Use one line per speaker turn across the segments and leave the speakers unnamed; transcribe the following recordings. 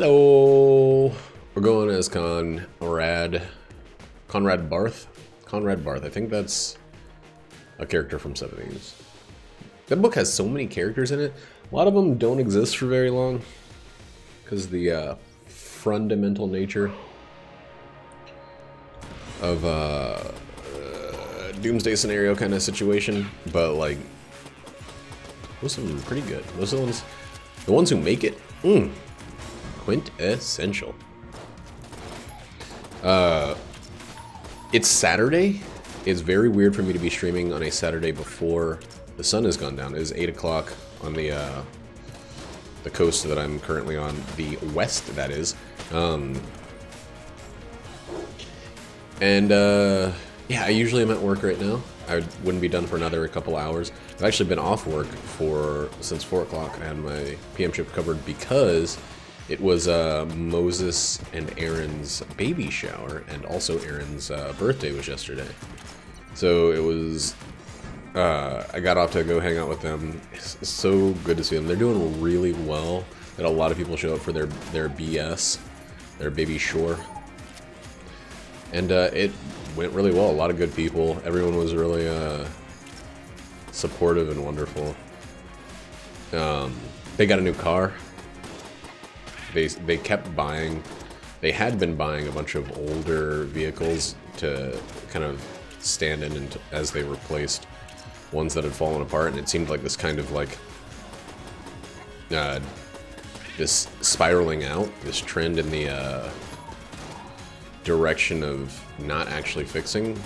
Hello! We're going as Conrad Barth? Conrad Barth, I think that's a character from 70s. That book has so many characters in it. A lot of them don't exist for very long because of the fundamental nature of doomsday scenario kind of situation. But like, most of them are pretty good. Most of the ones who make it, quintessential. It's Saturday. It's very weird for me to be streaming on a Saturday before the sun has gone down. It is 8 o'clock on the coast that I'm currently on, the west, that is. Yeah, I usually am at work right now. I wouldn't be done for another couple hours. I've actually been off work since 4 o'clock. I had my PM shift covered because it was Moses and Aaron's baby shower, and also Aaron's birthday was yesterday. So it was, I got off to go hang out with them. It's so good to see them. They're doing really well. That a lot of people show up for their BS, their baby shore. And it went really well. A lot of good people. Everyone was really supportive and wonderful. They got a new car. They kept buying. They had been buying a bunch of older vehicles to kind of stand in as they replaced ones that had fallen apart, and it seemed like this kind of like this spiraling out, this trend in the direction of not actually fixing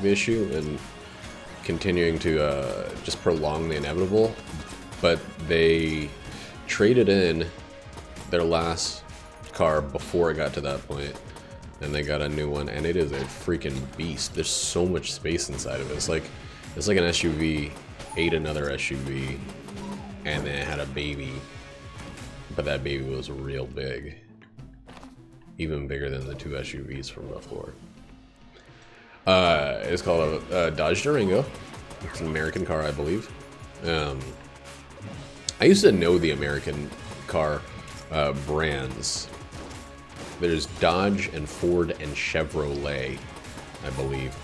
the issue and continuing to just prolong the inevitable. But they traded in their last car before it got to that point, and they got a new one, and it is a freaking beast. There's so much space inside of it. It's like an SUV ate another SUV, and then it had a baby, but that baby was real big. Even bigger than the two SUVs from before. It's called a Dodge Durango. It's an American car, I believe. I used to know the American car brands. There's Dodge and Ford and Chevrolet, I believe.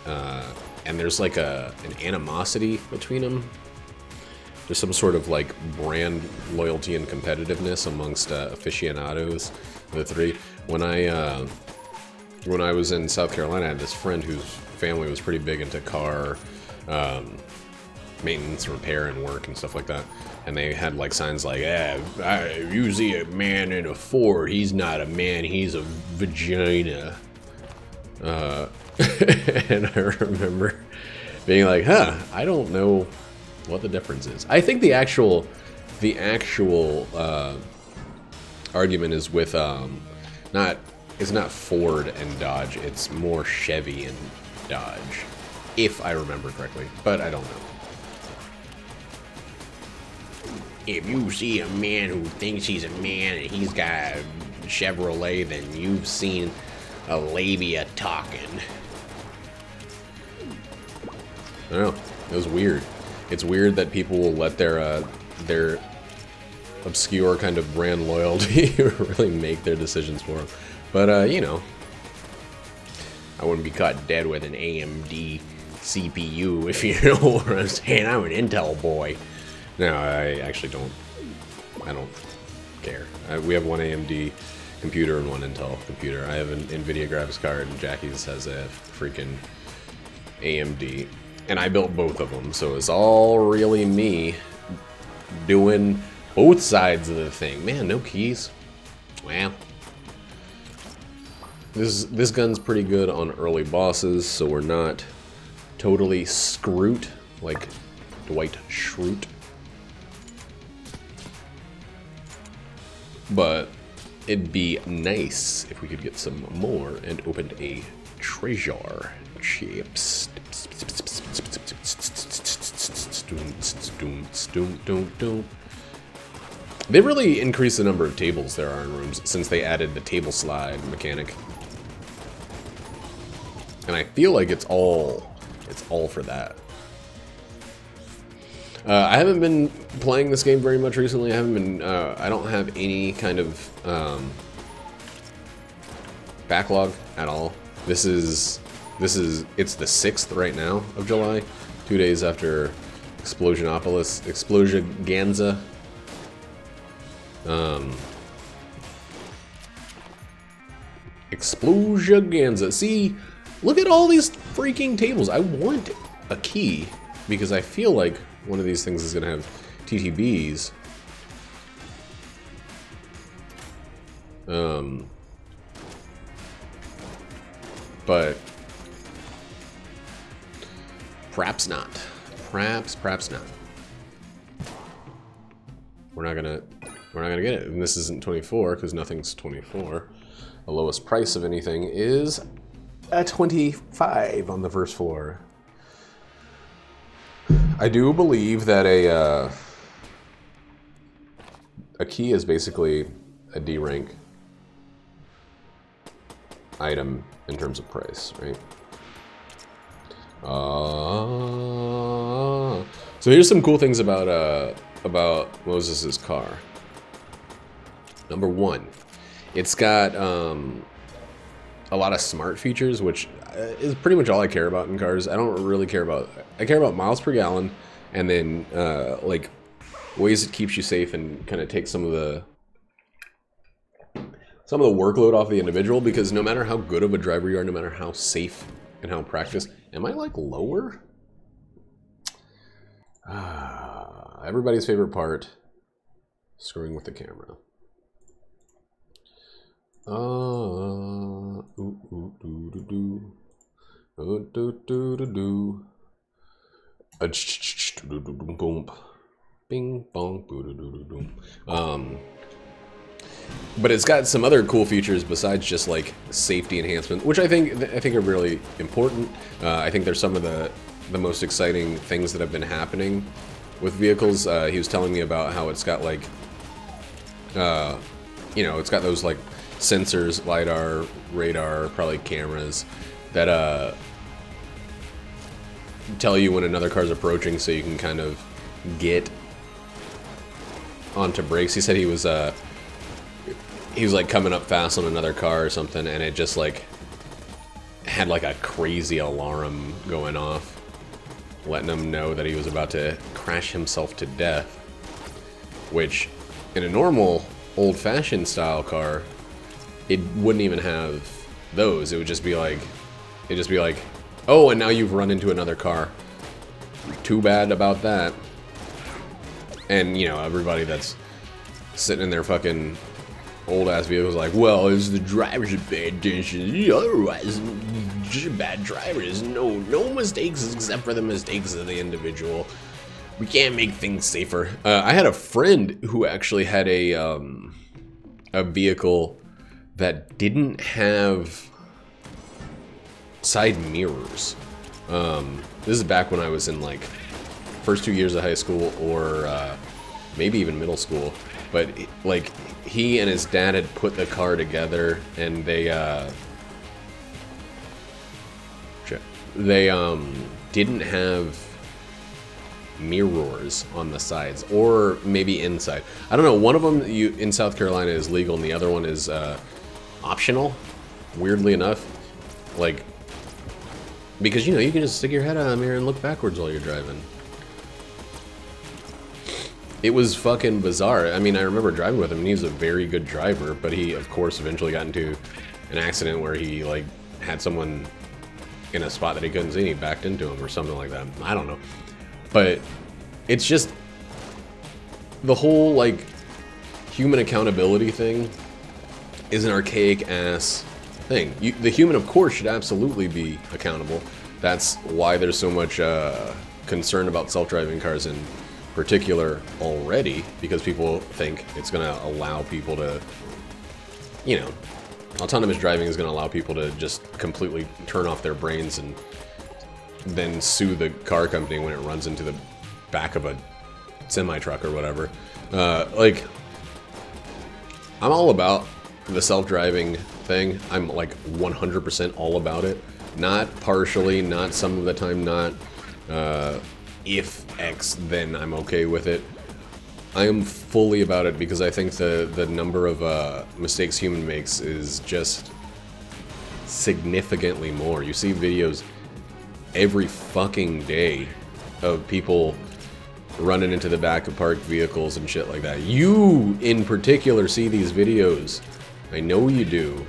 And there's like an animosity between them. There's some sort of like brand loyalty and competitiveness amongst aficionados, the three. When I was in South Carolina, I had this friend whose family was pretty big into car maintenance, repair, and work and stuff like that. And they had like signs like, if you see a man in a Ford, he's not a man, he's a vagina. And I remember being like, I don't know what the difference is. I think the actual argument is with it's not Ford and Dodge, it's more Chevy and Dodge, if I remember correctly, but I don't know. If you see a man who thinks he's a man and he's got a Chevrolet, then you've seen a labia talking. I don't know. It was weird. It's weird that people will let their obscure kind of brand loyalty really make their decisions for them. But, you know, I wouldn't be caught dead with an AMD CPU, if you know what I'm saying. I'm an Intel boy. No, I actually don't. I don't care. We have one AMD computer and one Intel computer. I have an NVIDIA graphics card, and Jackie's has a freaking AMD. And I built both of them, so it's all really me doing both sides of the thing. Man, no keys. Wow. This gun's pretty good on early bosses, so we're not totally screwed like Dwight Schrute. But it'd be nice if we could get some more and opened a treasure. Chips. They really increased the number of tables there are in rooms since they added the table slide mechanic. And I feel like it's all for that. I haven't been playing this game very much recently. I haven't been. I don't have any kind of backlog at all. It's the 6th right now of July, 2 days after Explosioganza. Explosioganza. See, look at all these freaking tables. I want a key because I feel like one of these things is gonna have TTBs. But perhaps not. Perhaps not. We're not gonna get it. And this isn't 24 because nothing's 24. The lowest price of anything is a 25 on the first floor. I do believe that a key is basically a D rank item in terms of price, right? So here's some cool things about Moses's car. Number one, it's got a lot of smart features, which is pretty much all I care about in cars. I don't really care about... I care about miles per gallon, and then like ways it keeps you safe and kind of takes some of the workload off the individual, because no matter how good of a driver you are, no matter how safe and how practiced... Am I like lower? Everybody's favorite part, screwing with the camera. Bing bong. But it's got some other cool features besides just like safety enhancement, which I think are really important. I think they're some of the most exciting things that have been happening with vehicles. He was telling me about how it's got like, you know, it's got those like sensors, LiDAR, radar, probably cameras that tell you when another car's approaching, so you can kind of get onto brakes. He said he was like coming up fast on another car or something, and it just like had like a crazy alarm going off, letting him know that he was about to crash himself to death. Which, in a normal old-fashioned style car, it wouldn't even have those. It would just be like, oh, and now you've run into another car. Too bad about that. And, you know, everybody that's sitting in their fucking old-ass vehicles like, well, it's the drivers that pay attention. Otherwise, just bad drivers. No mistakes except for the mistakes of the individual. We can't make things safer. I had a friend who actually had a vehicle that didn't have side mirrors. This is back when I was in like first 2 years of high school, or maybe even middle school. But like he and his dad had put the car together, and they didn't have mirrors on the sides, or maybe inside. I don't know. One of them in South Carolina is legal, and the other one is optional. Weirdly enough, like, because you know you can just stick your head out of the mirror and look backwards while you're driving. It was fucking bizarre. I mean, I remember driving with him, and he was a very good driver, but he, of course, eventually got into an accident where he, like, had someone in a spot that he couldn't see, and he backed into him or something like that. I don't know. But it's just the whole, like, human accountability thing is an archaic-ass thing. The human, of course, should absolutely be accountable. That's why there's so much concern about self-driving cars in particular already, because people think it's going to allow people to, you know, autonomous driving is going to allow people to just completely turn off their brains and then sue the car company when it runs into the back of a semi-truck or whatever. Like, I'm all about the self-driving thing. I'm like 100% all about it. Not partially, not some of the time, not if X, then I'm okay with it. I am fully about it because I think the number of mistakes human makes is just significantly more. You see videos every fucking day of people running into the back of parked vehicles and shit like that. You, in particular, see these videos. I know you do.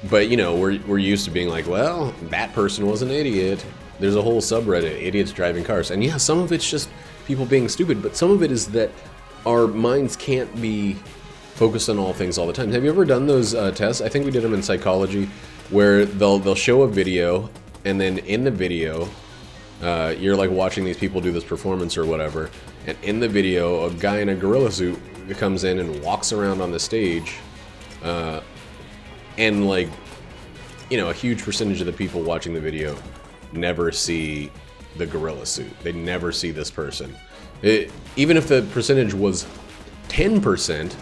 But, you know, we're used to being like, well, that person was an idiot. There's a whole subreddit, idiots driving cars. And yeah, some of it's just people being stupid, but some of it is that our minds can't be focused on all things all the time. Have you ever done those tests? I think we did them in psychology, where they'll show a video, and then in the video, you're like watching these people do this performance or whatever, and in the video, a guy in a gorilla suit comes in and walks around on the stage, and like, you know, a huge percentage of the people watching the video never see the gorilla suit. They never see this person. Even if the percentage was 10%,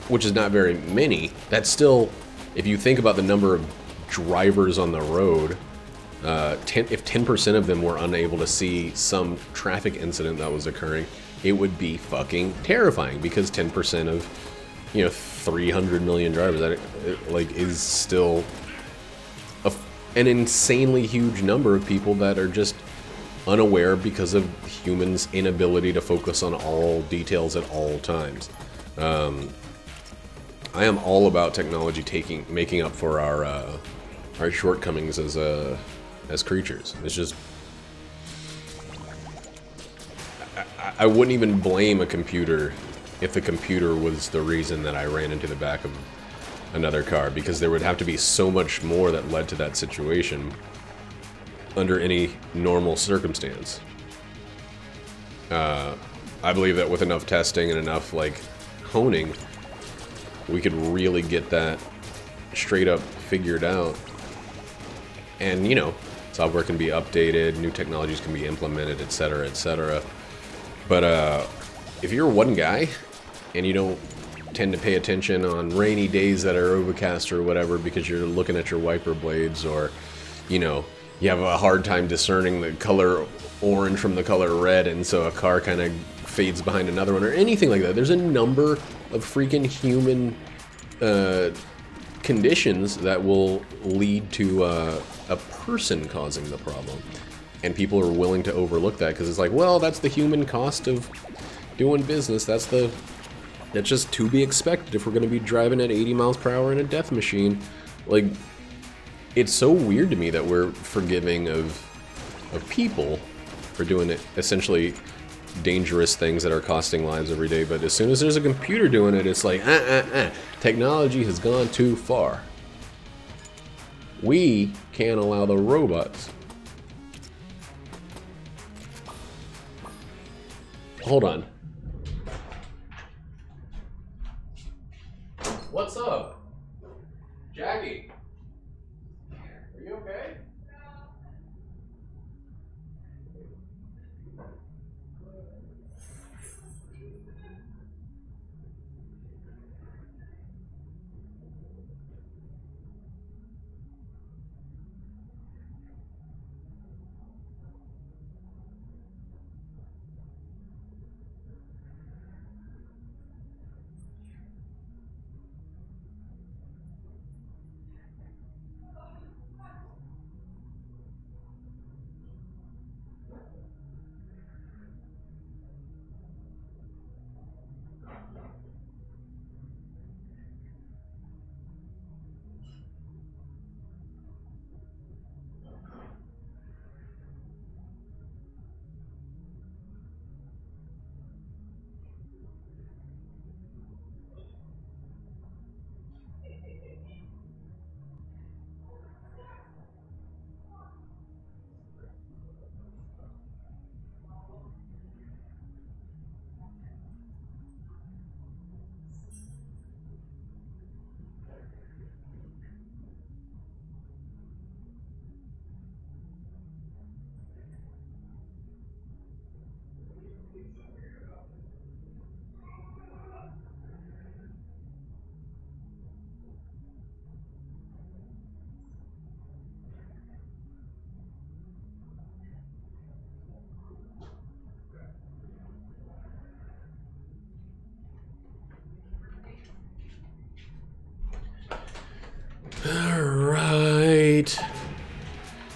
which is not very many, that's still, if you think about the number of drivers on the road, if 10% of them were unable to see some traffic incident that was occurring, it would be fucking terrifying, because 10% of, you know, 300 million drivers, that like is still an insanely huge number of people that are just unaware because of humans' inability to focus on all details at all times. I am all about technology making up for our shortcomings as creatures. It's just, I wouldn't even blame a computer if the computer was the reason that I ran into the back of another car, because there would have to be so much more that led to that situation under any normal circumstance. I believe that with enough testing and enough, like, honing, we could really get that straight up figured out. And, you know, software can be updated, new technologies can be implemented, etc., etc. But, if you're one guy, and you don't tend to pay attention on rainy days that are overcast or whatever because you're looking at your wiper blades, or, you know, you have a hard time discerning the color orange from the color red, and so a car kind of fades behind another one, or anything like that. There's a number of freaking human conditions that will lead to a person causing the problem. And people are willing to overlook that because it's like, well, that's the human cost of doing business. That's just to be expected if we're going to be driving at 80 miles per hour in a death machine. Like, it's so weird to me that we're forgiving of people for doing it, essentially dangerous things that are costing lives every day, but as soon as there's a computer doing it, it's like, technology has gone too far. We can't allow the robots. Hold on. What's up? Jackie? Are you okay?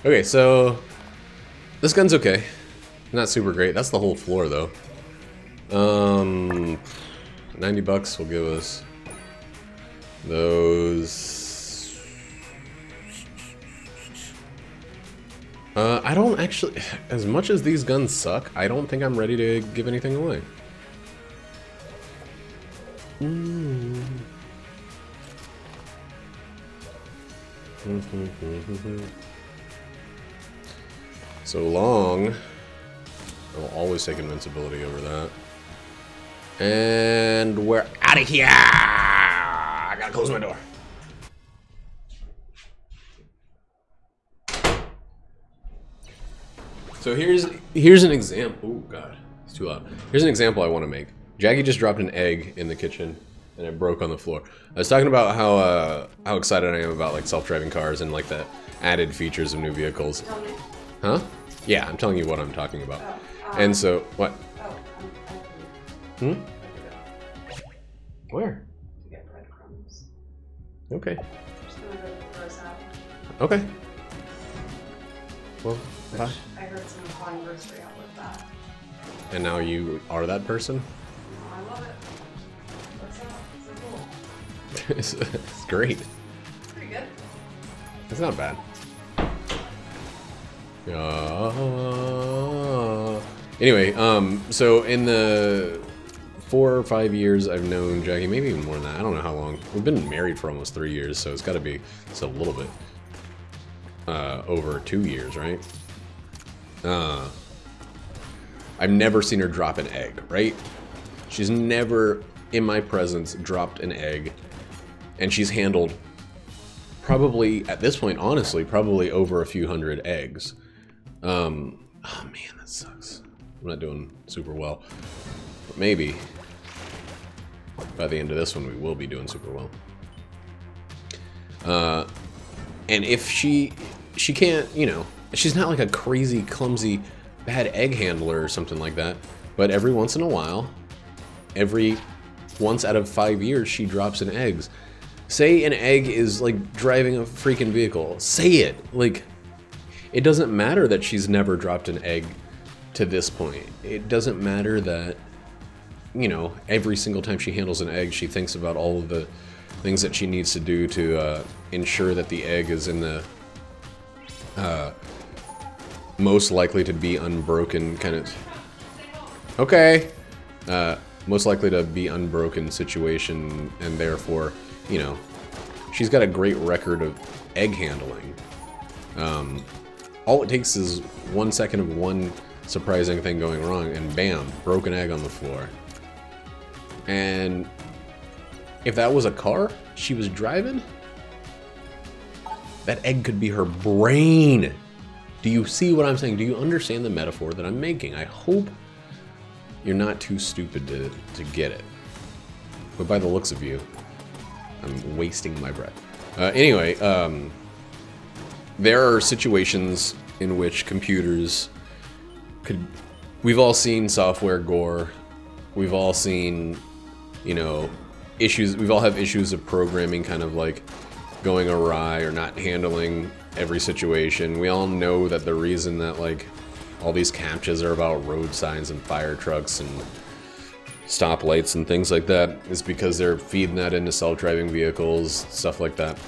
Okay, so this gun's okay. Not super great. That's the whole floor, though. 90 bucks will give us those. I don't actually, as much as these guns suck, I don't think I'm ready to give anything away. So long. I'll always take invincibility over that. And we're out of here! I gotta close my door. So here's an example. Oh god, it's too loud. Here's an example I want to make. Jackie just dropped an egg in the kitchen, and it broke on the floor. I was talking about how excited I am about like self-driving cars and like the added features of new vehicles. Huh? Yeah, I'm telling you what I'm talking about. And so what? Hmm? Where?
To get breadcrumbs.
Okay.
I'm just gonna go gross out.
Okay. Well, bye.
I heard someone calling grocery out with that.
And now you are that person?
Oh, I love it. What's up? So cool.
It's great.
Pretty good.
It's not bad. Anyway, so in the 4 or 5 years I've known Jackie, maybe even more than that, I don't know how long. We've been married for almost 3 years, so it's got to be just a little bit over 2 years, right? I've never seen her drop an egg, right? She's never, in my presence, dropped an egg, and she's handled probably, at this point, honestly, probably over a few hundred eggs. Oh man, that sucks. I'm not doing super well. But maybe by the end of this one, we will be doing super well. And if she can't, you know, she's not like a crazy, clumsy, bad egg handler or something like that. But every once in a while, once out of 5 years, she drops an egg. Say an egg is like driving a freaking vehicle. Say it. Like, it doesn't matter that she's never dropped an egg to this point. It doesn't matter that, you know, every single time she handles an egg, she thinks about all of the things that she needs to do to ensure that the egg is in the most likely to be unbroken kind of... Okay. Most likely to be unbroken situation, and therefore, you know, she's got a great record of egg handling. All it takes is 1 second of one surprising thing going wrong, and bam, broken egg on the floor. And if that was a car she was driving, that egg could be her brain. Do you see what I'm saying? Do you understand the metaphor that I'm making? I hope you're not too stupid to get it. But by the looks of you, I'm wasting my breath. Anyway, there are situations in which computers could... We've all seen software gore. We've all seen, you know, issues. We've all have issues of programming kind of like going awry or not handling every situation. We all know that the reason that like all these captchas are about road signs and fire trucks and stoplights and things like that is because they're feeding that into self-driving vehicles, stuff like that.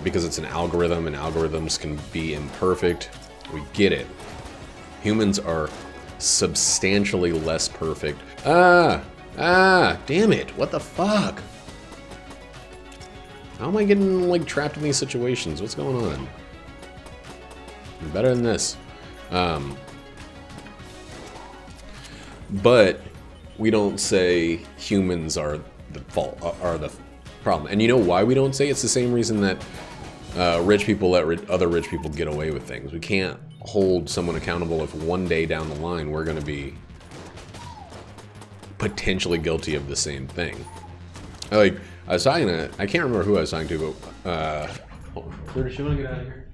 Because it's an algorithm and algorithms can be imperfect. We get it. Humans are substantially less perfect. Damn it. What the fuck? How am I getting like trapped in these situations? What's going on? I'm better than this. But we don't say humans are the fault, are the problem. And you know why we don't say? It's the same reason that rich people let other rich people get away with things. We can't hold someone accountable if one day down the line we're going to be potentially guilty of the same thing. Like, I was talking to, I can't remember who I was talking to, but, does she want to get out of here?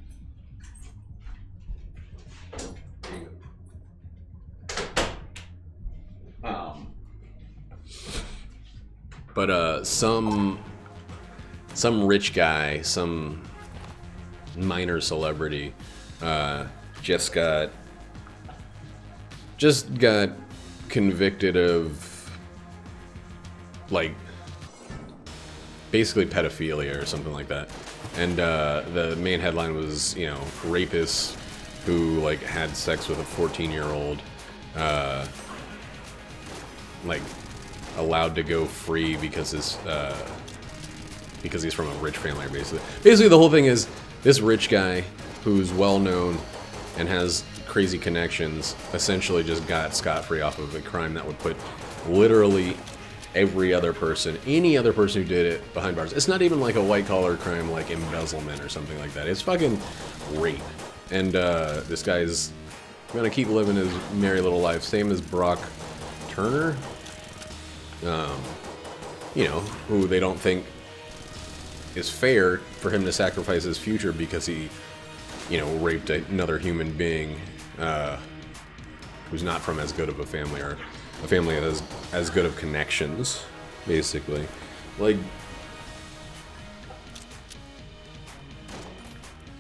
But some rich guy, some minor celebrity, just got convicted of, like, basically pedophilia or something like that. And the main headline was, you know, rapists who, like, had sex with a 14-year-old, like, allowed to go free because he's from a rich family, basically. Basically, the whole thing is this rich guy who's well known and has crazy connections essentially just got scot-free off of a crime that would put literally every other person, any other person who did it, behind bars. It's not even like a white-collar crime like embezzlement or something like that. It's fucking rape. And this guy's gonna keep living his merry little life, same as Brock Turner. You know, who they don't think is fair for him to sacrifice his future because he, you know, raped another human being who's not from as good of a family, or a family that has as good of connections, basically. Like,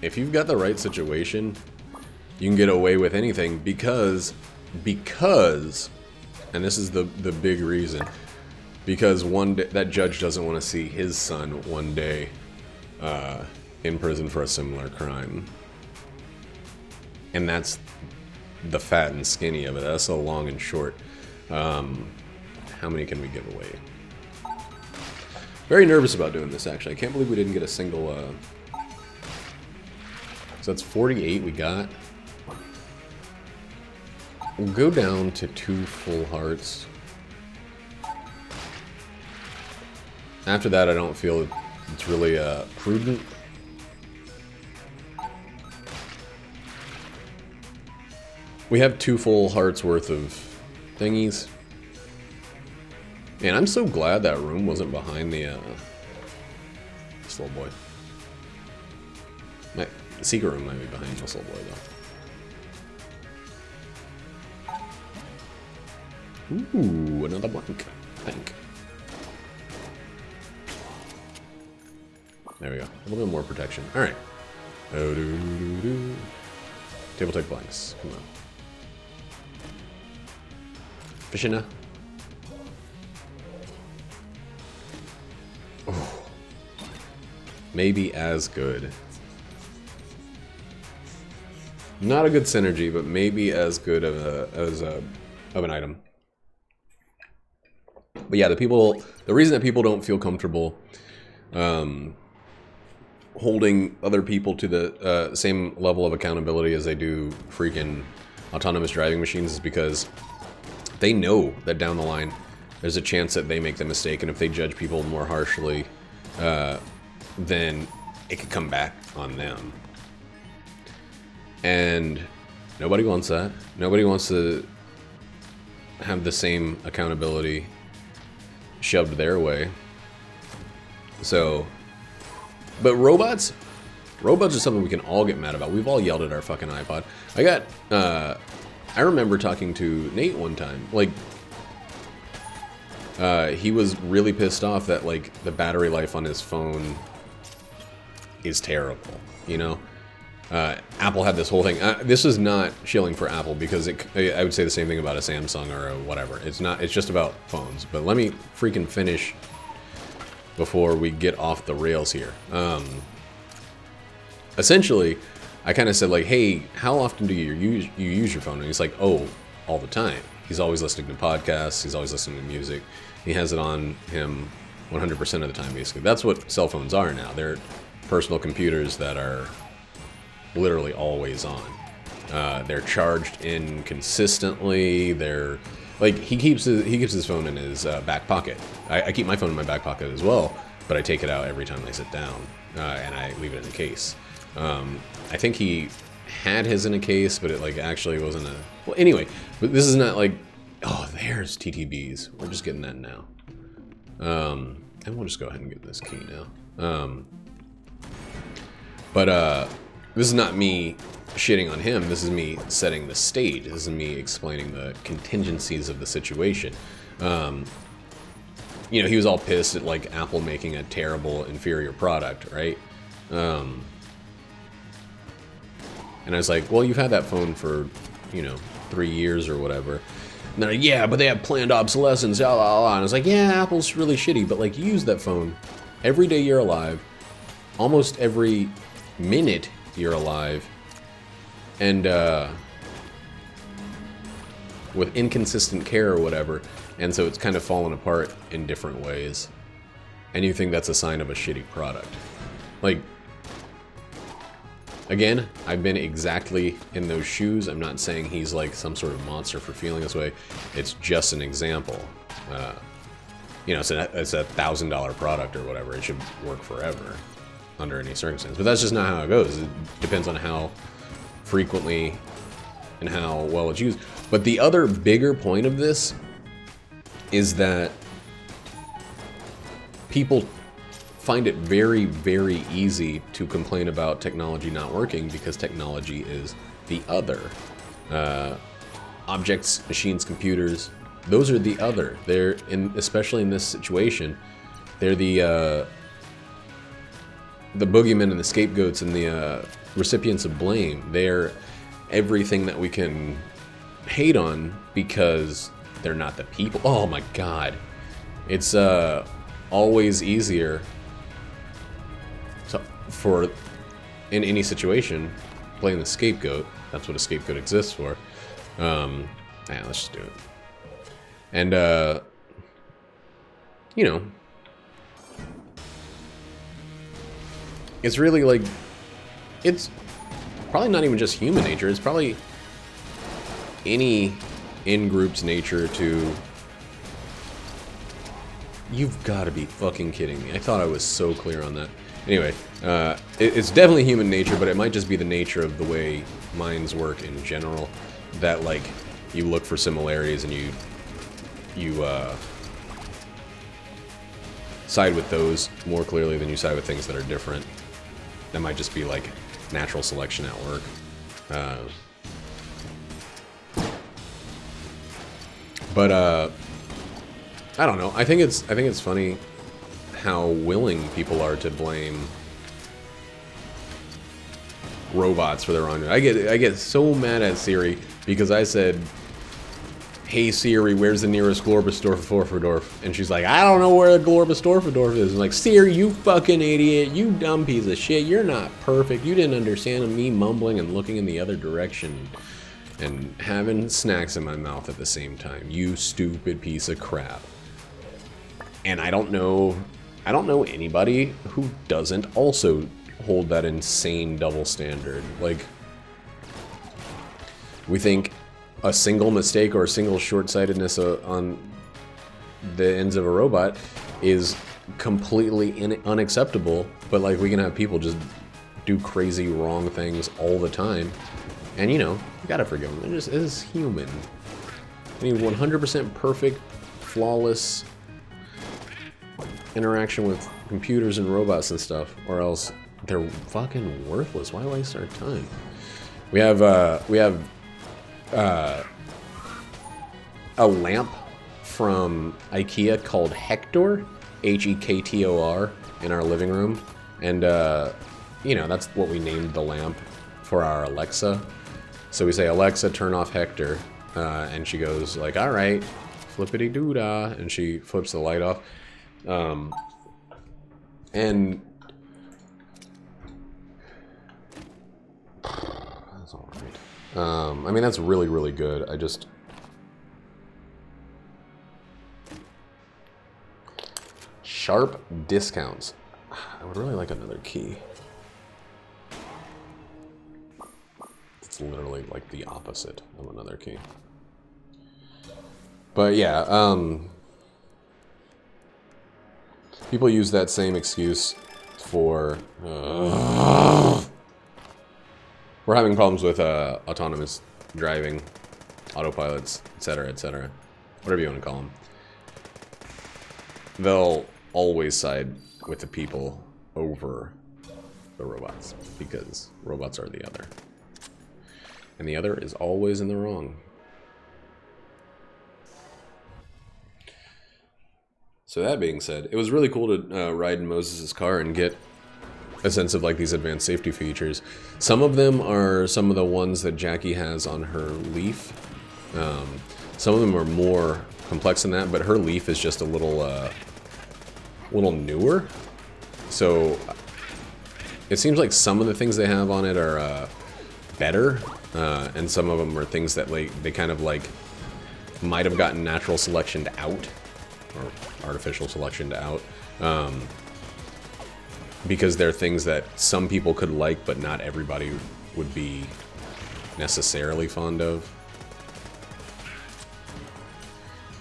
if you've got the right situation, you can get away with anything because, and this is the big reason, because one day, that judge doesn't want to see his son one day in prison for a similar crime. And that's the fat and skinny of it. That's the long and short. How many can we give away? Very nervous about doing this, actually. I can't believe we didn't get a single... So that's 48 we got. We'll go down to 2 full hearts. After that, I don't feel it's really prudent. We have 2 full hearts worth of thingies. And I'm so glad that room wasn't behind the this little boy. The secret room might be behind this little boy, though. Ooh, another blank. Thank. There we go. A little bit more protection. Alright. Table take blanks. Come on. Fishina. Oh. Maybe as good. Not a good synergy, but maybe as good of an item. But yeah, the reason that people don't feel comfortable holding other people to the same level of accountability as they do freaking autonomous driving machines is because they know that down the line there's a chance that they make the mistake, and if they judge people more harshly, then it could come back on them. And nobody wants that. Nobody wants to have the same accountability shoved their way. So, but robots are something we can all get mad about. We've all yelled at our fucking iPod. I remember talking to Nate one time, like, he was really pissed off that, like, the battery life on his phone is terrible, you know? Apple had this whole thing. This is not shilling for Apple, because I would say the same thing about a Samsung or a whatever. It's not. It's just about phones. But let me freaking finish before we get off the rails here. Essentially, I kind of said, like, hey, how often do you use your phone? And he's like, oh, all the time. He's always listening to podcasts. He's always listening to music. He has it on him 100% of the time, basically. That's what cell phones are now. They're personal computers that are literally always on. They're charged in consistently. They're like, he keeps his phone in his back pocket. I keep my phone in my back pocket as well, but I take it out every time I sit down, and I leave it in a case. I think he had his in a case, but it like actually wasn't a. Well, anyway, but this is not like. Oh, there's TTBs. We're just getting that now. And we'll just go ahead and get this key now. But this is not me shitting on him. This is me setting the stage. This is me explaining the contingencies of the situation. You know, he was all pissed at, like, Apple making a terrible, inferior product, right? And I was like, well, you've had that phone for, you know, 3 years or whatever. And they're like, yeah, but they have planned obsolescence, la la la. And I was like, yeah, Apple's really shitty, but like, you use that phone every day you're alive, almost every minute you're alive, and with inconsistent care or whatever, and so it's kind of fallen apart in different ways. And you think that's a sign of a shitty product. Like, again, I've been exactly in those shoes. I'm not saying he's like some sort of monster for feeling this way. It's just an example. You know, it's a $1,000 product or whatever. It should work forever under any circumstance. But that's just not how it goes. It depends on how frequently and how well it's used. But the other bigger point of this is that people find it very, very easy to complain about technology not working because technology is the other. Objects, machines, computers, those are the other. They're, especially in this situation, they're the boogeymen and the scapegoats and the recipients of blame. They're everything that we can hate on because they're not the people. Oh my god. It's always easier for, in any situation, playing the scapegoat. That's what a scapegoat exists for. Yeah, let's just do it. And, you know, it's really like, it's probably not even just human nature, it's probably any in-group's nature to... You've got to be fucking kidding me. I thought I was so clear on that. Anyway, it's definitely human nature, but it might just be the nature of the way minds work in general, that, like, you look for similarities and you side with those more clearly than you side with things that are different. That might just be like natural selection at work. But I don't know. I think it's funny how willing people are to blame robots for their wrongdoing. I get so mad at Siri because I said, "Hey Siri, where's the nearest Glorbistorfdorf?" And she's like, "I don't know where the Glorbistorfdorf is." I'm like, "Siri, you fucking idiot, you dumb piece of shit. You're not perfect. You didn't understand me mumbling and looking in the other direction and having snacks in my mouth at the same time. You stupid piece of crap." And I don't know anybody who doesn't also hold that insane double standard. Like, we think a single mistake or a single short-sightedness on the ends of a robot is completely unacceptable, but like, we can have people just do crazy wrong things all the time, and you know, you gotta forgive them. It is human. I mean, 100% perfect, flawless interaction with computers and robots and stuff, or else they're fucking worthless. Why waste our time? We have a lamp from IKEA called Hector, Hektor, in our living room, and you know, that's what we named the lamp for our Alexa. So we say, "Alexa, turn off Hector," and she goes like, "All right, flippity doo dah," and she flips the light off. And that's all right. I mean, that's really, really good. I just... Sharp discounts. I would really like another key. It's literally like the opposite of another key. But yeah, people use that same excuse for... we're having problems with autonomous driving, autopilots, etc., whatever you want to call them. They'll always side with the people over the robots, because robots are the other. And the other is always in the wrong. So that being said, it was really cool to ride in Moses' car and get a sense of like these advanced safety features. Some of them are some of the ones that Jackie has on her Leaf. Some of them are more complex than that, but her Leaf is just a little newer. So it seems like some of the things they have on it are better, and some of them are things that like they kind of like might have gotten natural selectioned out, or artificial selectioned out, because they're things that some people could like, but not everybody would be necessarily fond of.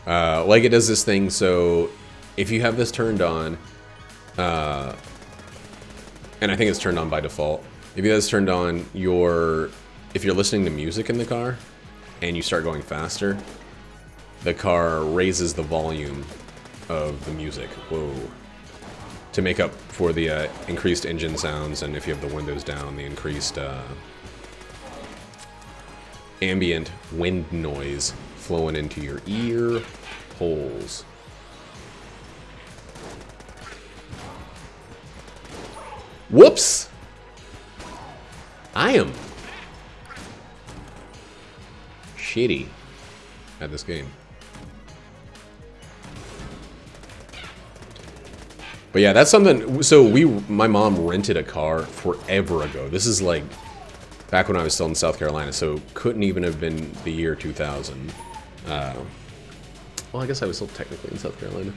Like it does this thing, so if you have this turned on, and I think it's turned on by default, if you have this turned on, if you're listening to music in the car, and you start going faster, the car raises the volume of the music. Whoa. To make up for the increased engine sounds, and if you have the windows down, the increased ambient wind noise flowing into your ear holes. Whoops! I am shitty at this game. But yeah, that's something. So my mom rented a car forever ago. This is like back when I was still in South Carolina, so couldn't even have been the year 2000. Well, I guess I was still technically in South Carolina.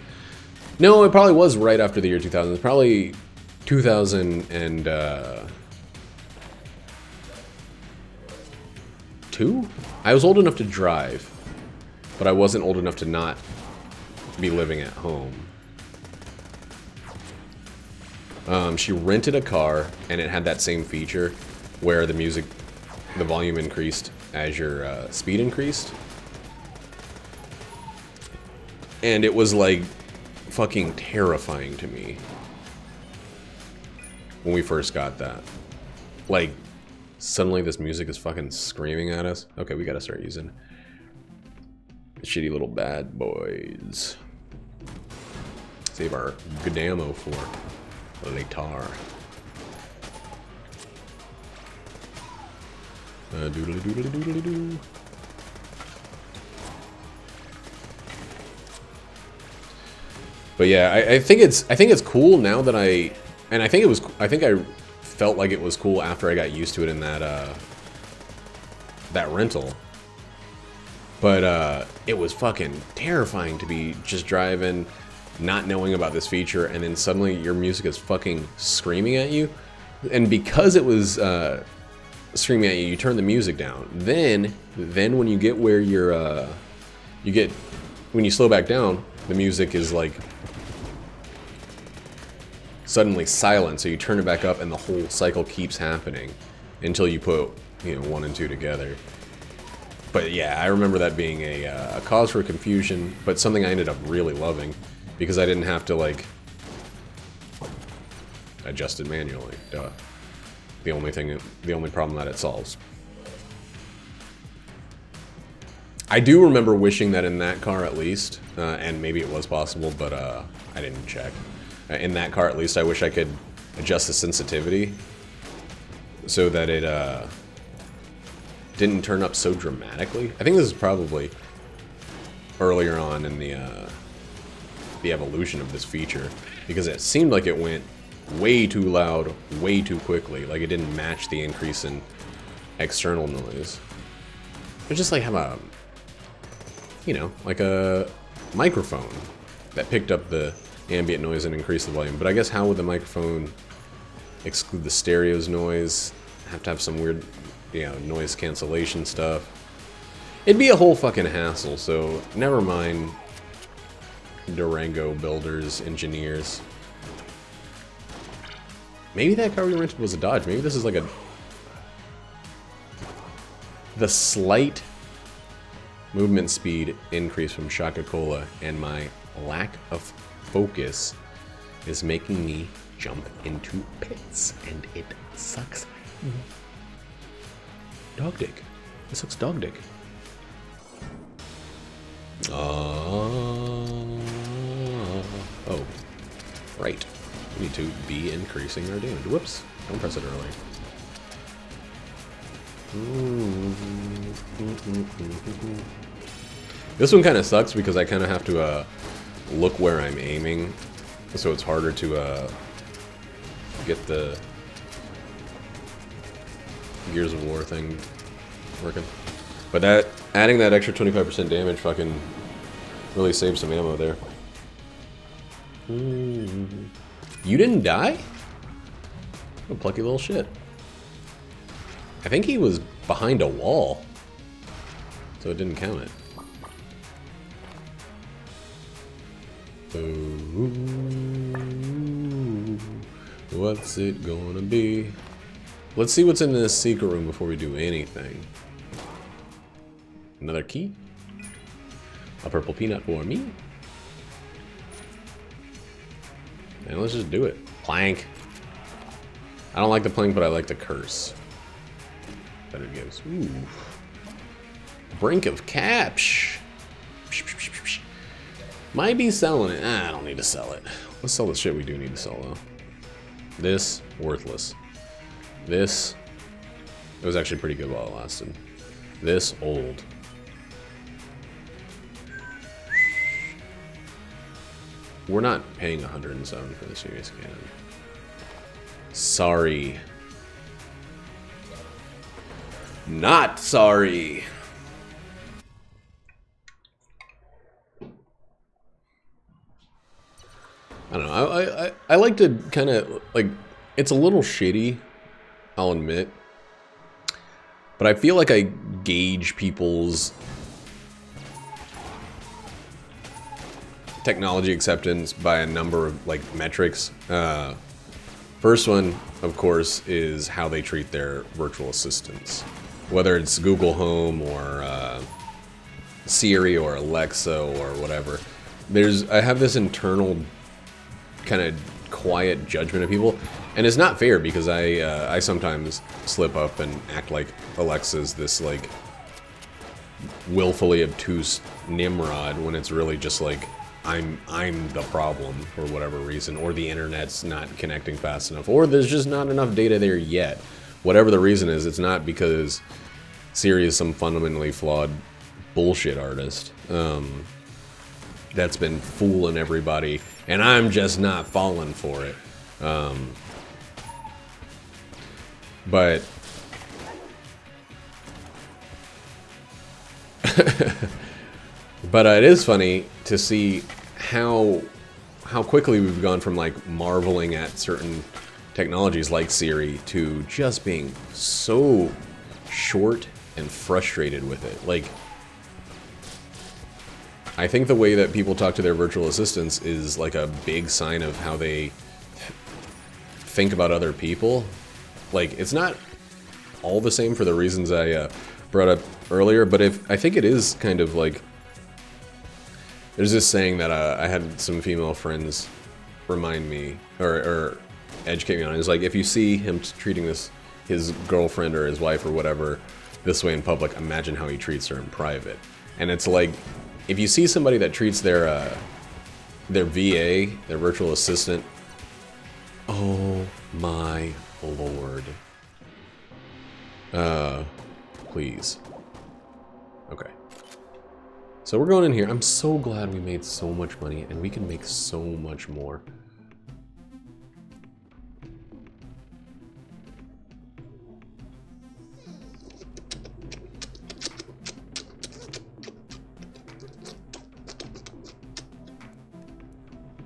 No, it probably was right after the year 2000. It's probably 2002? I was old enough to drive, but I wasn't old enough to not be living at home. She rented a car, and it had that same feature where the volume increased as your speed increased. And it was like fucking terrifying to me when we first got that. Like, suddenly this music is fucking screaming at us. Okay, we gotta start using shitty little bad boys. Save our good ammo for later. Doodly doodly doodly doo. But yeah, I think it's cool now that I felt like it was cool after I got used to it in that rental. But it was fucking terrifying to be just driving, not knowing about this feature, and then suddenly your music is fucking screaming at you. And because it was screaming at you, you turn the music down. Then when you get where you're, when you slow back down, the music is like suddenly silent, so you turn it back up, and the whole cycle keeps happening until you put, 1 and 2 together. But yeah, I remember that being a cause for confusion, but something I ended up really loving, because I didn't have to, like, adjust it manually. Duh. The only problem that it solves. I do remember wishing that in that car at least, and maybe it was possible, but I didn't check. In that car at least, I wish I could adjust the sensitivity so that it didn't turn up so dramatically. I think this is probably earlier on in the evolution of this feature, because it seemed like it went way too loud, way too quickly. Like it didn't match the increase in external noise. It just like have a, like a microphone that picked up the ambient noise and increased the volume. But I guess how would the microphone exclude the stereo's noise? Have to have some weird, noise cancellation stuff. It'd be a whole fucking hassle, so never mind Durango builders, engineers. Maybe that car we rented was a Dodge. Maybe this is like the slight movement speed increase from Shaka Cola and my lack of focus is making me jump into pits, and it sucks. Dog dick. It sucks dog dick. Oh, right. We need to be increasing our damage. Whoops. Don't press it early. This one kind of sucks because I kind of have to look where I'm aiming, so it's harder to get the Gears of War thing working. But that adding that extra 25% damage fucking really saves some ammo there. You didn't die? What a plucky little shit. I think he was behind a wall, so it didn't count it. Ooh, what's it gonna be? Let's see what's in this secret room before we do anything. Another key. A purple peanut for me. And let's just do it. Plank. I don't like the plank, but I like the curse that it gives. Ooh. Brink of Capsh. Might be selling it. I don't need to sell it. Let's sell the shit we do need to sell, though. This, worthless. This, it was actually pretty good while it lasted. This, old. We're not paying 107 for the serious cannon. Sorry. Not sorry. I don't know. I like to kind of, like, it's a little shitty, I'll admit. But I feel like I gauge people's technology acceptance by a number of, like, metrics. First one, of course, is how they treat their virtual assistants. Whether it's Google Home or Siri or Alexa or whatever. I have this internal kind of quiet judgment of people, and it's not fair because I sometimes slip up and act like Alexa's this, like, willfully obtuse Nimrod when it's really just like I'm the problem for whatever reason, or the internet's not connecting fast enough, or there's just not enough data there yet. Whatever the reason is, it's not because Siri is some fundamentally flawed bullshit artist that's been fooling everybody, and I'm just not falling for it. But but it is funny to see how quickly we've gone from, like, marveling at certain technologies like Siri to just being so short and frustrated with it. Like, I think the way that people talk to their virtual assistants is like a big sign of how they think about other people. Like, it's not all the same for the reasons I brought up earlier, but I think it is kind of like, there's this saying that I had some female friends remind me, or educate me on. It's like, if you see him treating his girlfriend or his wife or whatever this way in public, imagine how he treats her in private. And it's like, if you see somebody that treats their VA, their virtual assistant, oh my lord. Please. Okay. So we're going in here. I'm so glad we made so much money, and we can make so much more.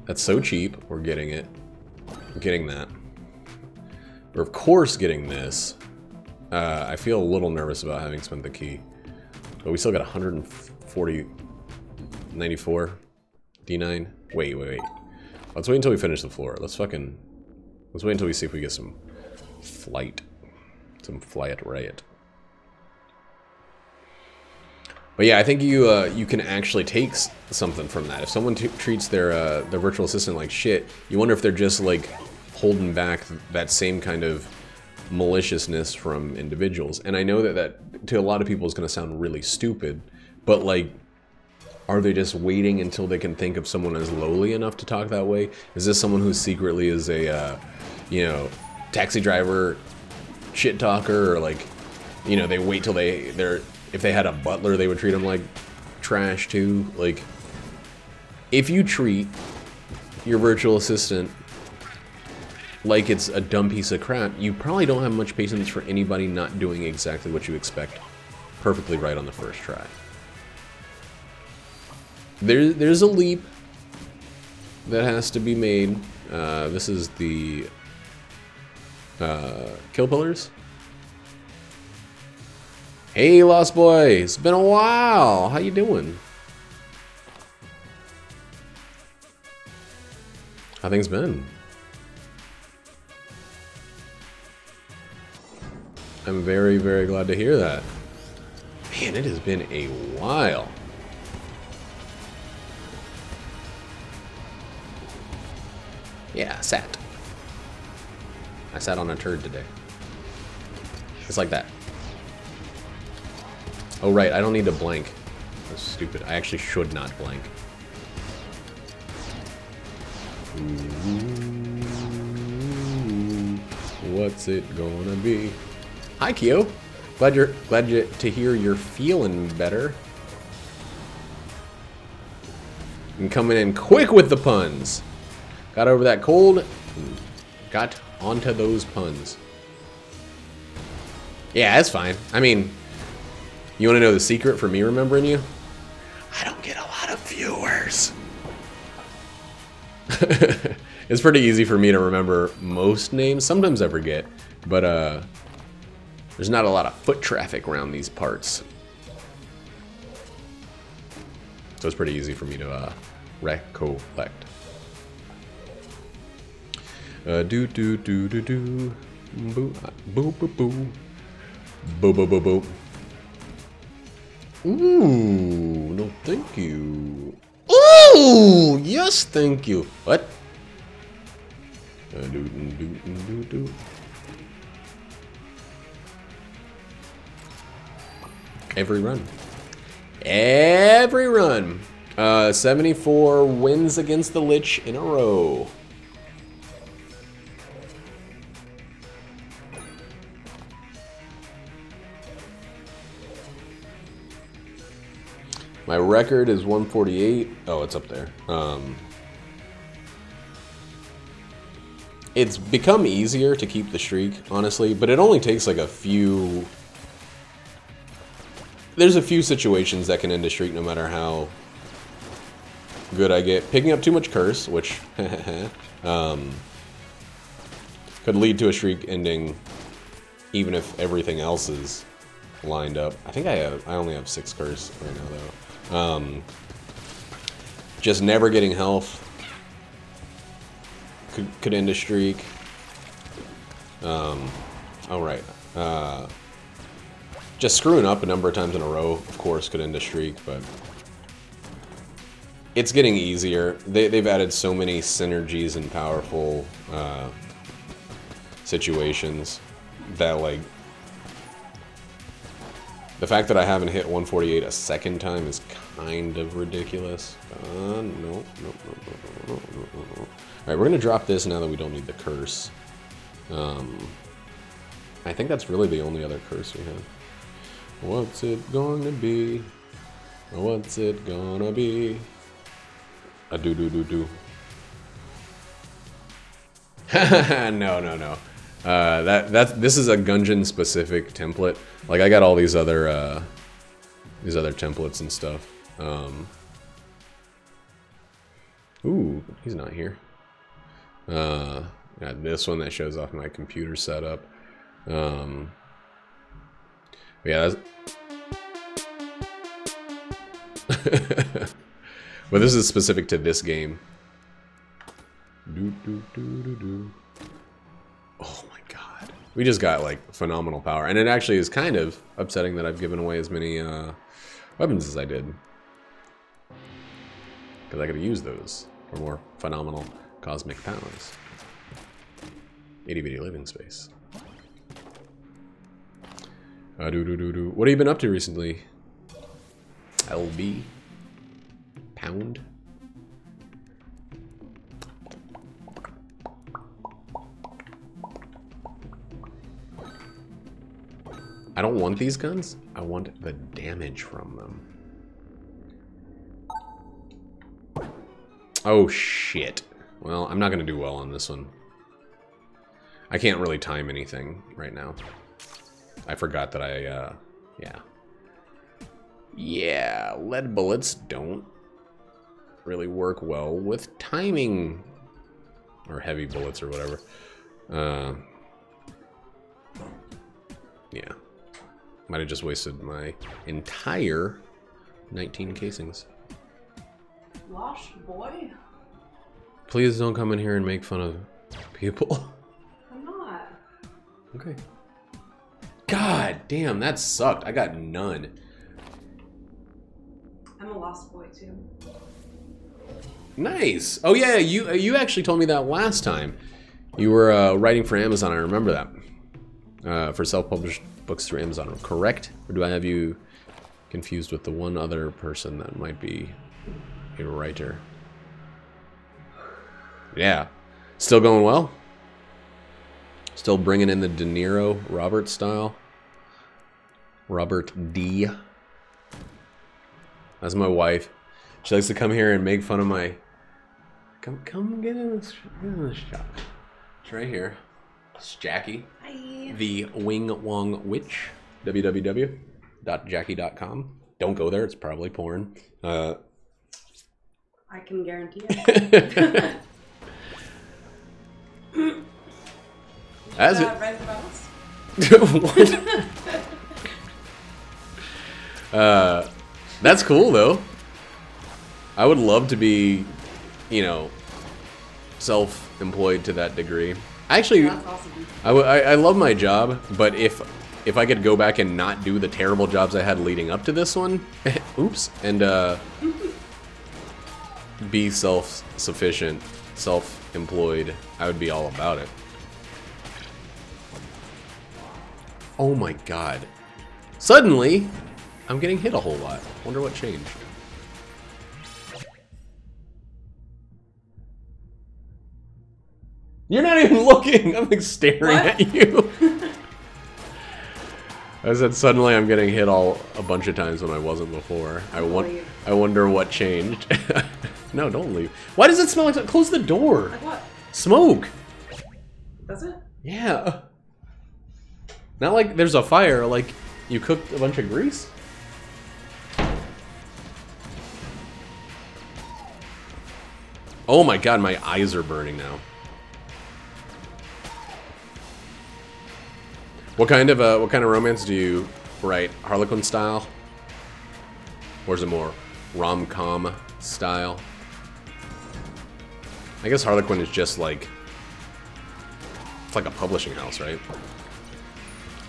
That's so cheap. We're getting it. We're getting that. We're of course getting this. I feel a little nervous about having spent the key. But we still got 140... 94? D9? Wait. Let's wait until we finish the floor. Let's wait until we see if we get some flight. Some flight riot. But yeah, I think you can actually take something from that. If someone treats their virtual assistant like shit, you wonder if they're just, like, holding back that same kind of maliciousness from individuals. And I know that to a lot of people is going to sound really stupid, but, like, Are they just waiting until they can think of someone as lowly enough to talk that way? Is this someone who secretly is a, you know, taxi driver, shit talker, or like, you know, they wait till if they had a butler, they would treat them like trash too? Like, if you treat your virtual assistant like it's a dumb piece of crap, you probably don't have much patience for anybody not doing exactly what you expect perfectly right on the first try. There's a leap that has to be made. This is the kill pillars. Hey, Lost Boy, it's been a while. How you doing? How things been? I'm very, very glad to hear that. Man, it has been a while. Yeah, I sat on a turd today. Just like that. Oh right, I don't need to blank. That's stupid. I actually should not blank. Ooh, what's it gonna be? Hi, Kyo. Glad to hear you're feeling better. And coming in quick with the puns. Got over that cold. Got onto those puns. Yeah, that's fine. I mean, you want to know the secret for me remembering you? I don't get a lot of viewers. It's pretty easy for me to remember most names. Sometimes I forget, but there's not a lot of foot traffic around these parts. So it's pretty easy for me to recollect. Do do do do do. Boo boo boo boo. Boo boo boo boo. Ooh, no thank you. Ooh, yes thank you. What? Do do do do. Every run. Every run. 74 wins against the Lich in a row. My record is 148. Oh, it's up there. It's become easier to keep the streak, honestly, but it only takes like a few... There's a few situations that can end a streak no matter how good I get. Picking up too much curse, which could lead to a streak ending even if everything else is lined up. I think I only have 6 curse right now though. Just never getting health could end a streak. All right. Just screwing up a number of times in a row, of course, could end a streak, but it's getting easier. They've added so many synergies and powerful situations that, like, the fact that I haven't hit 148 a second time is kind of ridiculous. No. Alright, we're gonna drop this now that we don't need the curse. I think that's really the only other curse we have. What's it gonna be? What's it gonna be? A do. No. This is a Gungeon specific template. Like, I got all these other templates and stuff. Ooh, he's not here. Got this one that shows off my computer setup. Yeah, that's... But this is specific to this game. Oh my god. We just got, like, phenomenal power. And it actually is kind of upsetting that I've given away as many weapons as I did. Because I could have used those for more phenomenal cosmic powers. Itty bitty living space. What have you been up to recently? LB? pound. I don't want these guns. I want the damage from them. Oh, shit. Well, I'm not going to do well on this one. I can't really time anything right now. I forgot that yeah. Yeah, lead bullets don't really work well with timing. Or heavy bullets or whatever. Yeah. Might have just wasted my entire 19 casings.
Lost boy?
Please don't come in here and make fun of people.
I'm not.
Okay. God damn, that sucked. I got none.
I'm a lost boy too.
Nice. Oh yeah, you actually told me that last time. You were writing for Amazon. I remember that. For self-published books through Amazon, correct? Or do I have you confused with the one other person that might be a writer? Yeah. Still going well? Still bringing in the De Niro Robert style? Robert D. That's my wife. She likes to come here and make fun of my... Come get in this shop. It's right here. It's Jackie.
Hi.
The Wing Wong Witch. www.jackie.com. Don't go there. It's probably porn.
I can guarantee it.
As it...
Write about us?
What? That's cool, though. I would love to be, you know, self-employed to that degree. Actually,
That's awesome.
I love my job, but if I could go back and not do the terrible jobs I had leading up to this one, oops, and be self-sufficient, self-employed, I would be all about it. Oh my god. Suddenly, I'm getting hit a whole lot. Wonder what changed. You're not even looking! I'm like staring
What?
at you. I said suddenly I'm getting hit a bunch of times when I wasn't before. I wonder what changed. No, don't leave. Why does it smell like... Close the door!
Like what?
Smoke!
Does it?
Yeah. Not like there's a fire, like you cooked a bunch of grease. Oh my god, my eyes are burning now. What kind of romance do you write? Harlequin style? Or is it more rom-com style? I guess Harlequin is just like... It's like a publishing house, right?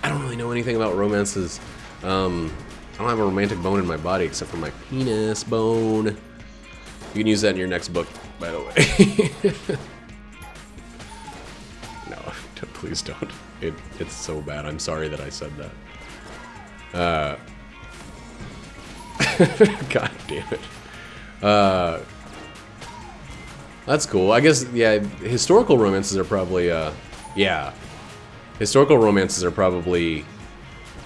I don't really know anything about romances. I don't have a romantic bone in my body except for my penis bone. You can use that in your next book, by the way. No, please don't. It's so bad. I'm sorry that I said that. God damn it. That's cool. I guess, yeah, historical romances are probably, yeah. Historical romances are probably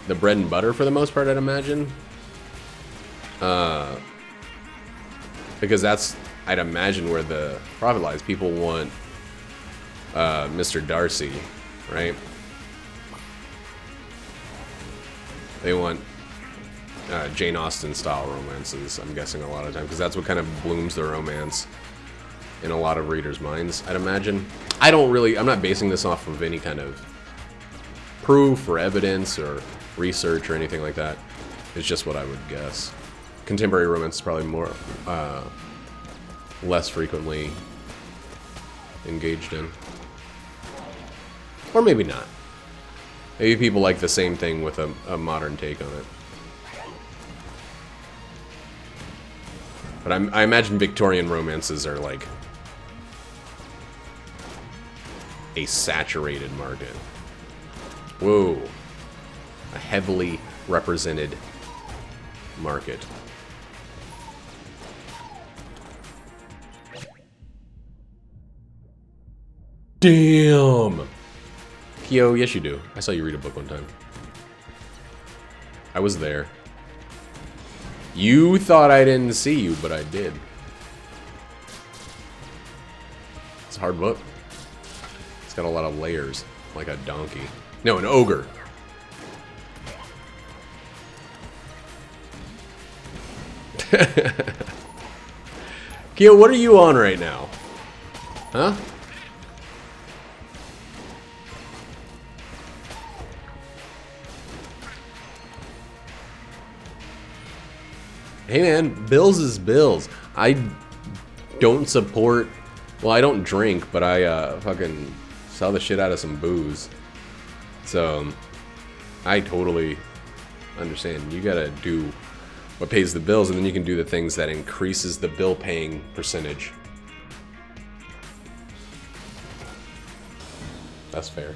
the bread and butter for the most part, I'd imagine. Because that's, I'd imagine, where the profit lies. People want Mr. Darcy, right? They want Jane Austen style romances, I'm guessing, a lot of times, because that's what kind of blooms the romance in a lot of readers' minds, I'd imagine. I'm not basing this off of any kind of proof or evidence or research or anything like that. It's just what I would guess. Contemporary romance is probably more, less frequently engaged in. Or maybe not. Maybe people like the same thing with a modern take on it. But I imagine Victorian romances are like a saturated market. Whoa. A heavily represented market. Damn! Kyo, yes you do. I saw you read a book one time. I was there. You thought I didn't see you, but I did. It's a hard book. It's got a lot of layers, like a donkey. No, an ogre. Kyo, what are you on right now? Huh? Hey man, bills is bills. I don't support... Well, I don't drink, but I fucking sell the shit out of some booze. So, I totally understand. You gotta do what pays the bills, and then you can do the things that increases the bill paying percentage. That's fair.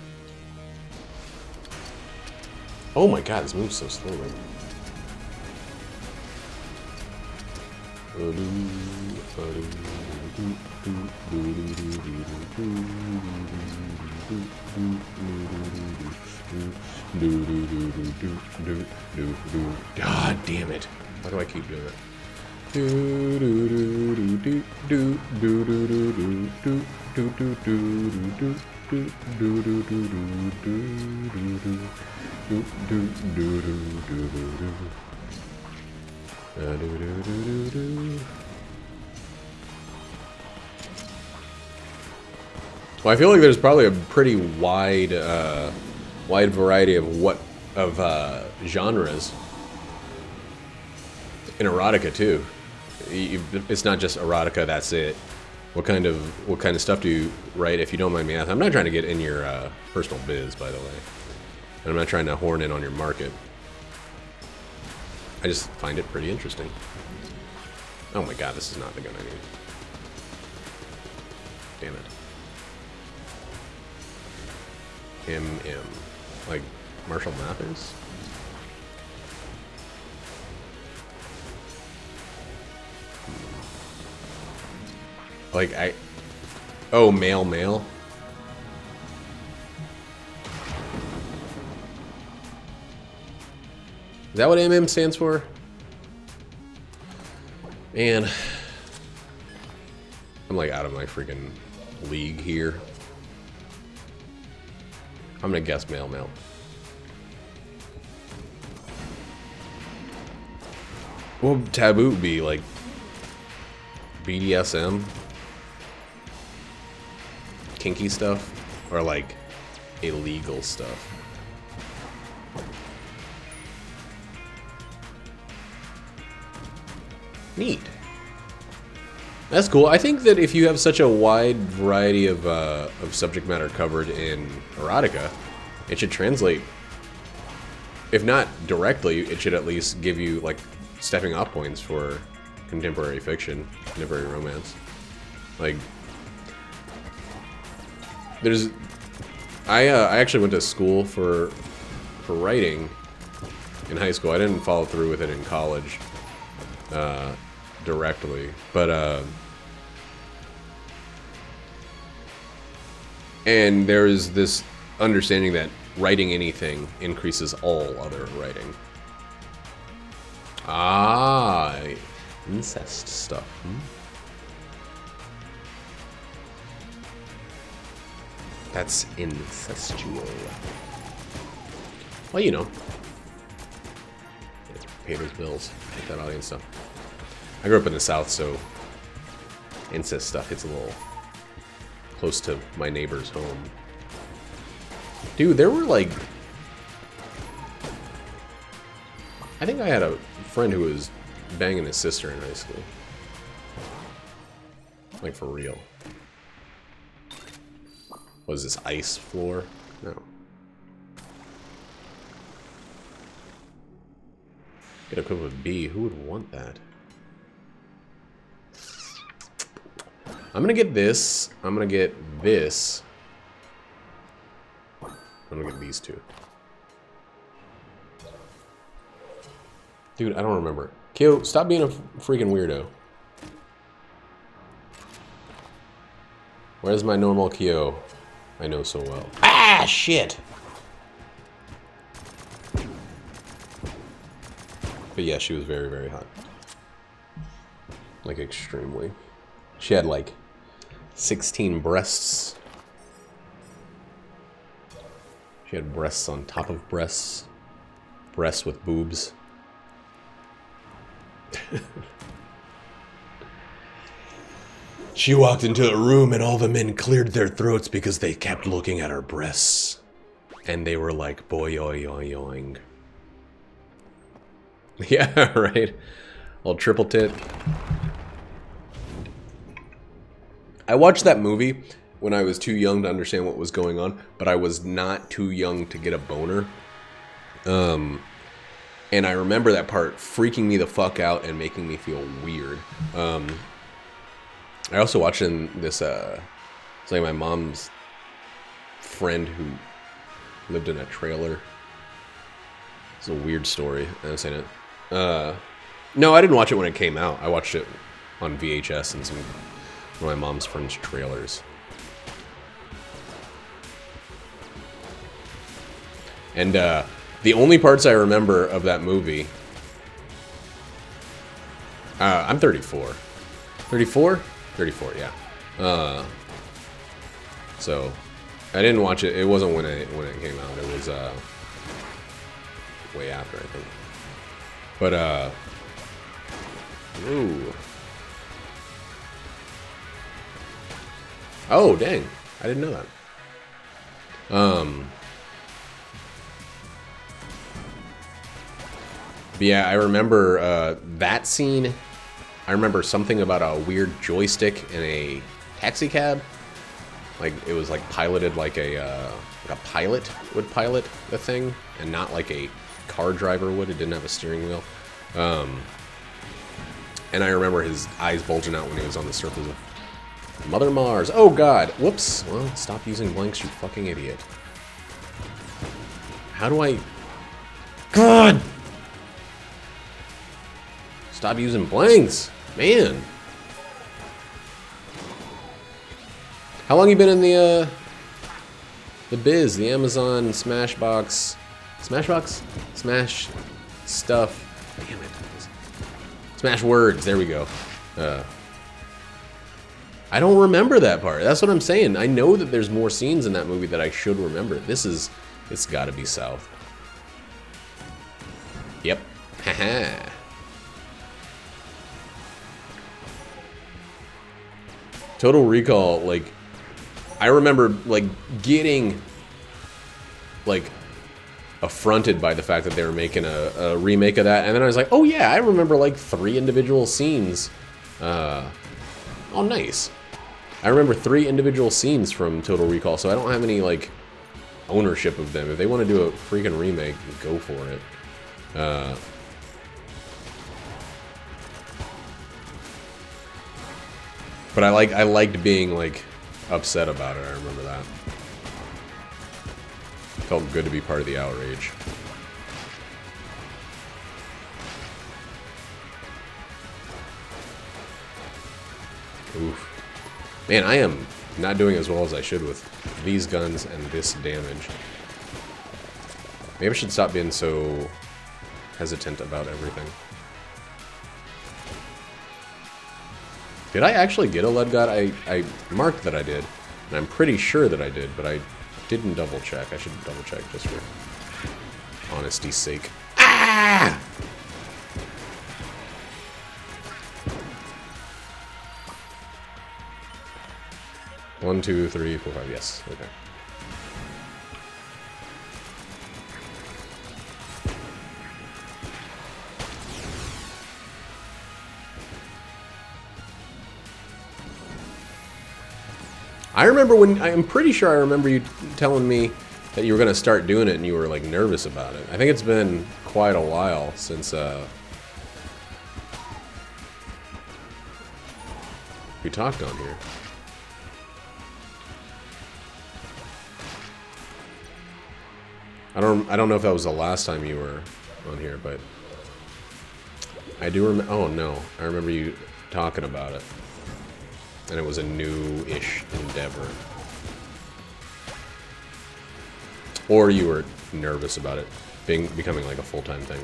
Oh my god, this moves so slowly. God damn it. Why do I keep doing that? Well, I feel like there's probably a pretty wide variety of genres in erotica too. It's not just erotica. That's it. What kind of stuff do you write? If you don't mind me asking, I'm not trying to get in your personal biz, by the way, and I'm not trying to horn in on your market. I just find it pretty interesting. Oh my god, this is not the gun I need. Damn it. M. Like Marshall Mathers? Like oh, male. Is that what MM stands for? Man. I'm like out of my freaking league here. I'm gonna guess male. What would taboo be? Like BDSM? Kinky stuff? Or like illegal stuff? Neat. That's cool. I think that if you have such a wide variety of subject matter covered in erotica, it should translate. If not directly, it should at least give you like stepping off points for contemporary fiction, contemporary romance. Like, I actually went to school for writing in high school. I didn't follow through with it in college directly, but and there's this understanding that writing anything increases all other writing. Ah, incest stuff. That's incestual. Well, you know. Pay those bills. Get that audience stuff. I grew up in the South, so incest stuff hits a little close to my neighbor's home. Dude, there were like... I think I had a friend who was banging his sister in high school. Like, for real. Was this ice floor? No. Get equipped with B. Who would want that? I'm gonna get this. I'm gonna get this. I'm gonna get these two. Dude, I don't remember. Kyo, stop being a freaking weirdo. Where's my normal Kyo? I know so well. Ah, shit! But yeah, she was very, very hot. Like, extremely. She had, like, 16 breasts. She had breasts on top of breasts. Breasts with boobs. She walked into the room and all the men cleared their throats because they kept looking at her breasts. And they were like, boy, yoing, yoing. Yeah, right? Little triple tit. I watched that movie when I was too young to understand what was going on, but I was not too young to get a boner. And I remember that part freaking me the fuck out and making me feel weird. I also watched in this, it's like my mom's friend who lived in a trailer. It's a weird story. I was saying it. No, I didn't watch it when it came out. I watched it on VHS in one of my mom's friend's trailers. And the only parts I remember of that movie... I'm 34. 34? 34, yeah. So, I didn't watch it. It wasn't when it came out. It was way after, I think. But, ooh. Oh, dang. I didn't know that. But yeah, I remember that scene. I remember something about a weird joystick in a taxi cab. Like, it was like piloted like a pilot would pilot the thing, and not like a car driver would. It didn't have a steering wheel. And I remember his eyes bulging out when he was on the surface of Mother Mars. Oh god. Whoops. Well, stop using blanks, you fucking idiot. How do I... God! Stop using blanks. Man. How long you been in the biz, the Amazon Smashbox... Smashbox? Smash stuff. Damn it. Smash words. There we go. I don't remember that part. That's what I'm saying. I know that there's more scenes in that movie that I should remember. It's gotta be South. Yep. Haha. Total Recall, like, I remember, like, getting, like, affronted by the fact that they were making a remake of that, and then I was like, oh yeah, I remember, like, 3 individual scenes. Oh, nice. I remember 3 individual scenes from Total Recall, so I don't have any, like, ownership of them. If they want to do a freaking remake, go for it. But I liked being, like, upset about it. I remember that. Felt good to be part of the outrage. Oof. Man, I am not doing as well as I should with these guns and this damage. Maybe I should stop being so hesitant about everything. Did I actually get a lead god? I marked that I did, and I'm pretty sure that I did, but I didn't double check. I should double check just for honesty's sake. Ah! One, two, three, four, five. Yes. Okay. I remember I'm pretty sure I remember you telling me that you were going to start doing it and you were, like, nervous about it. I think it's been quite a while since, we talked on here. I don't know if that was the last time you were on here, but I do remember. Oh no, I remember you talking about it, and it was a new-ish endeavor. Or you were nervous about it becoming like a full-time thing.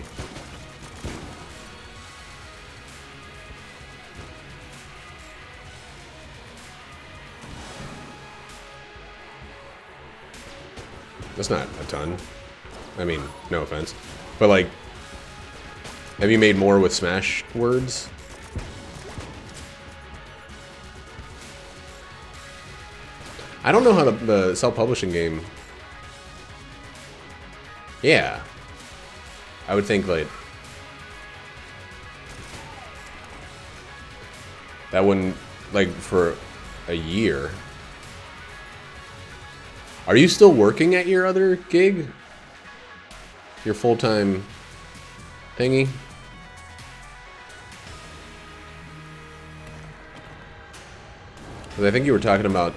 That's not a ton. I mean, no offense. But like, have you made more with Smash words? I don't know how the self-publishing game... Yeah. I would think, like... That wouldn't... Like, for a year... Are you still working at your other gig? Your full-time thingy? Because I think you were talking about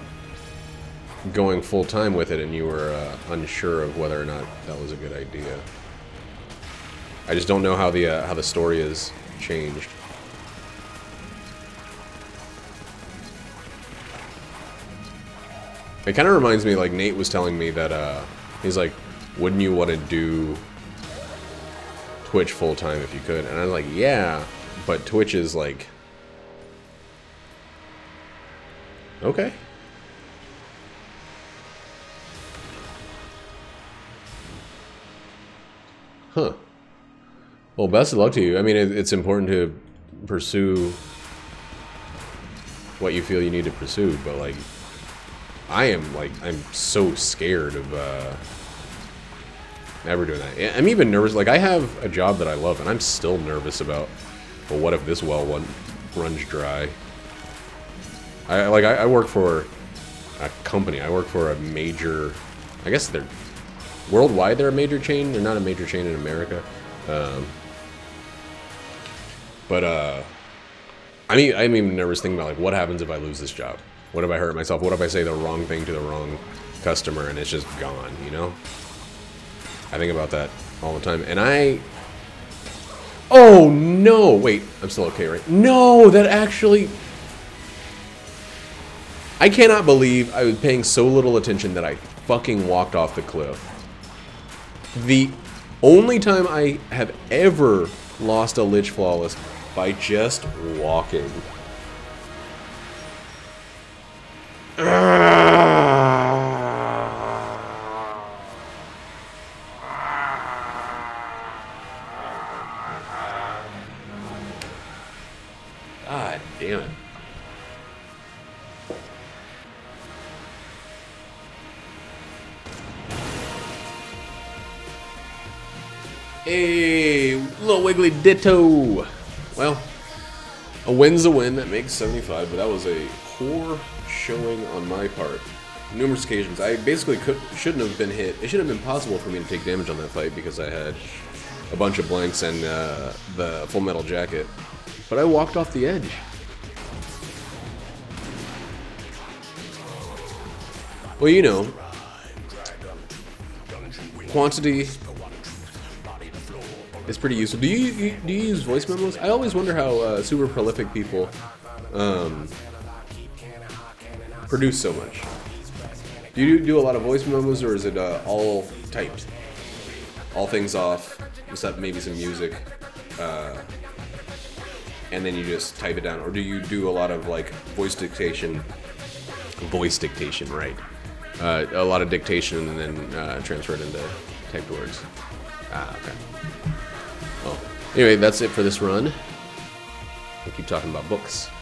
going full-time with it and you were unsure of whether or not that was a good idea. I just don't know how the story has changed. It kind of reminds me, like Nate was telling me that he's like, wouldn't you want to do Twitch full-time if you could? And I was like, yeah, but Twitch is like... Okay. Huh. Well, best of luck to you. I mean, it's important to pursue what you feel you need to pursue, but like... I'm so scared of ever doing that. I'm even nervous. Like, I have a job that I love, and I'm still nervous about, well, what if this well runs dry? I work for a company. I work for a major, I guess they're, worldwide they're a major chain. They're not a major chain in America. I'm even nervous thinking about, like, what happens if I lose this job? What if I hurt myself? What if I say the wrong thing to the wrong customer and it's just gone, you know? I think about that all the time. And oh, no! Wait, I'm still okay, right? No, that actually... I cannot believe I was paying so little attention that I fucking walked off the cliff. The only time I have ever lost a Lich Flawless by just walking. God damn it. Hey, little wiggly ditto. Well, a win's a win. That makes 75, but that was a poor showing on my part. Numerous occasions. I basically shouldn't have been hit. It should have been possible for me to take damage on that fight because I had a bunch of blanks and the Full Metal Jacket. But I walked off the edge. Well, you know, quantity is pretty useful. Do you use voice memos? I always wonder how super prolific people produce so much. Do you do a lot of voice memos, or is it all typed? All things off, except maybe some music, and then you just type it down? Or do you do a lot of like voice dictation, right? A lot of dictation and then transfer it into typed words. Ah, okay. Well, anyway, that's it for this run. I'll keep talking about books.